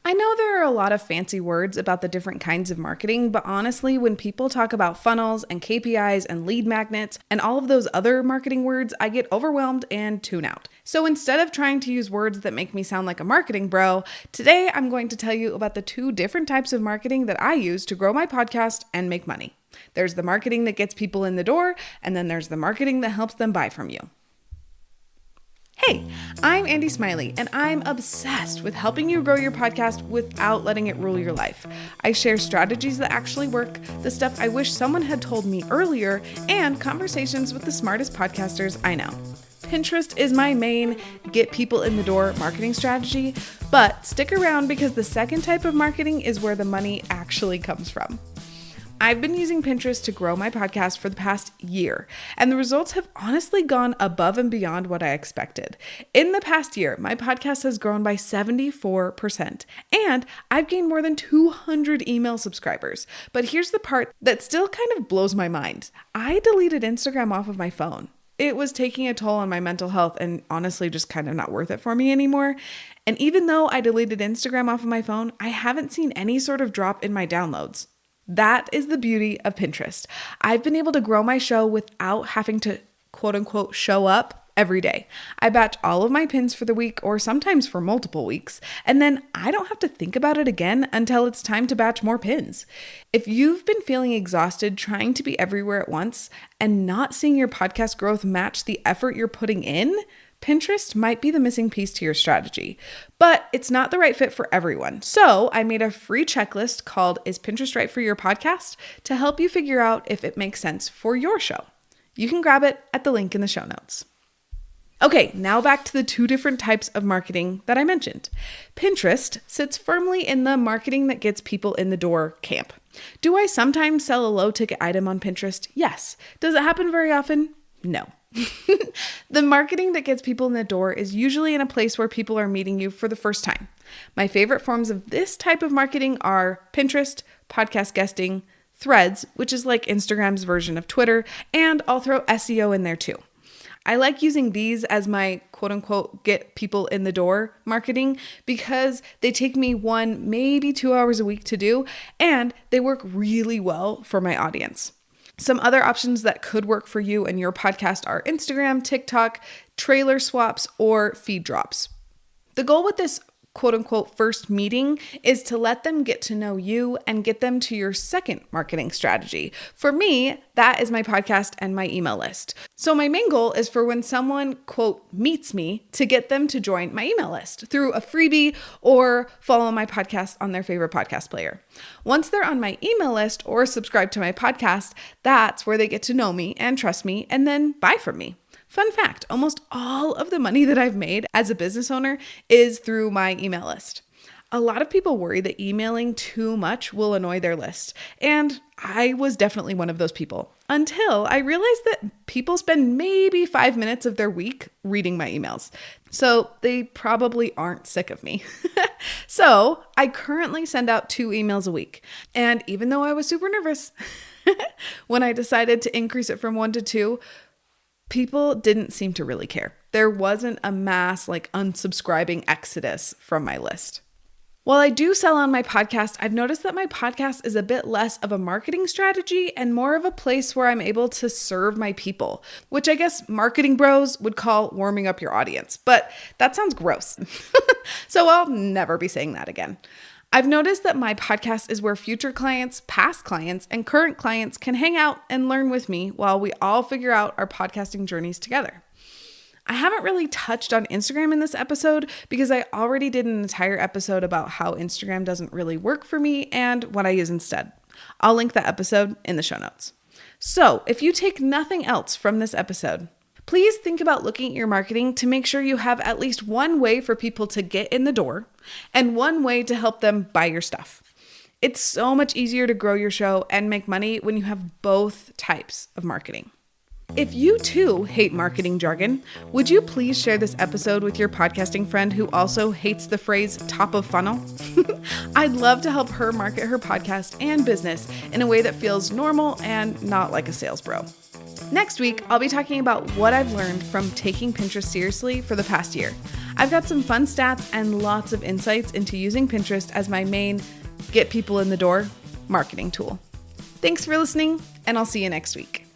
I know there are a lot of fancy words about the different kinds of marketing, but honestly, when people talk about funnels and KPIs and lead magnets and all of those other marketing words, I get overwhelmed and tune out. So instead of trying to use words that make me sound like a marketing bro, today I'm going to tell you about the two different types of marketing that I use to grow my podcast and make money. There's the marketing that gets people in the door, and then there's the marketing that helps them buy from you. Hey, I'm Andy Smiley, and I'm obsessed with helping you grow your podcast without letting it rule your life. I share strategies that actually work, the stuff I wish someone had told me earlier, and conversations with the smartest podcasters I know. Pinterest is my main get people in the door marketing strategy, but stick around because the second type of marketing is where the money actually comes from. I've been using Pinterest to grow my podcast for the past year, and the results have honestly gone above and beyond what I expected. In the past year, my podcast has grown by 74%, and I've gained more than 200 email subscribers. But here's the part that still kind of blows my mind. I deleted Instagram off of my phone. It was taking a toll on my mental health and honestly just kind of not worth it for me anymore. And even though I deleted Instagram off of my phone, I haven't seen any sort of drop in my downloads. That is the beauty of Pinterest. I've been able to grow my show without having to quote unquote show up every day. I batch all of my pins for the week or sometimes for multiple weeks, and then I don't have to think about it again until it's time to batch more pins. If you've been feeling exhausted trying to be everywhere at once and not seeing your podcast growth match the effort you're putting in, Pinterest might be the missing piece to your strategy, but it's not the right fit for everyone. So I made a free checklist called Is Pinterest Right for Your Podcast to help you figure out if it makes sense for your show. You can grab it at the link in the show notes. Okay, now back to the two different types of marketing that I mentioned. Pinterest sits firmly in the marketing that gets people in the door camp. Do I sometimes sell a low ticket item on Pinterest? Yes. Does it happen very often? No. The marketing that gets people in the door is usually in a place where people are meeting you for the first time. My favorite forms of this type of marketing are Pinterest, podcast guesting, Threads, which is like Instagram's version of Twitter, and I'll throw SEO in there too. I like using these as my quote unquote get people in the door marketing because they take me 1, maybe 2 hours a week to do, and they work really well for my audience. Some other options that could work for you and your podcast are Instagram, TikTok, trailer swaps, or feed drops. The goal with this quote unquote first meeting is to let them get to know you and get them to your second marketing strategy. For me, that is my podcast and my email list. So my main goal is for when someone quote meets me to get them to join my email list through a freebie or follow my podcast on their favorite podcast player. Once they're on my email list or subscribe to my podcast, that's where they get to know me and trust me and then buy from me. Fun fact, almost all of the money that I've made as a business owner is through my email list. A lot of people worry that emailing too much will annoy their list, and I was definitely one of those people until I realized that people spend maybe 5 minutes of their week reading my emails. So they probably aren't sick of me. So I currently send out 2 emails a week. And even though I was super nervous when I decided to increase it from 1 to 2, people didn't seem to really care. There wasn't a mass unsubscribing exodus from my list. While I do sell on my podcast, I've noticed that my podcast is a bit less of a marketing strategy and more of a place where I'm able to serve my people, which I guess marketing bros would call warming up your audience, but that sounds gross. So I'll never be saying that again. I've noticed that my podcast is where future clients, past clients, and current clients can hang out and learn with me while we all figure out our podcasting journeys together. I haven't really touched on Instagram in this episode because I already did an entire episode about how Instagram doesn't really work for me and what I use instead. I'll link that episode in the show notes. So if you take nothing else from this episode, please think about looking at your marketing to make sure you have at least one way for people to get in the door and one way to help them buy your stuff. It's so much easier to grow your show and make money when you have both types of marketing. If you too hate marketing jargon, would you please share this episode with your podcasting friend who also hates the phrase top of funnel? I'd love to help her market her podcast and business in a way that feels normal and not like a sales bro. Next week, I'll be talking about what I've learned from taking Pinterest seriously for the past year. I've got some fun stats and lots of insights into using Pinterest as my main get people in the door marketing tool. Thanks for listening, and I'll see you next week.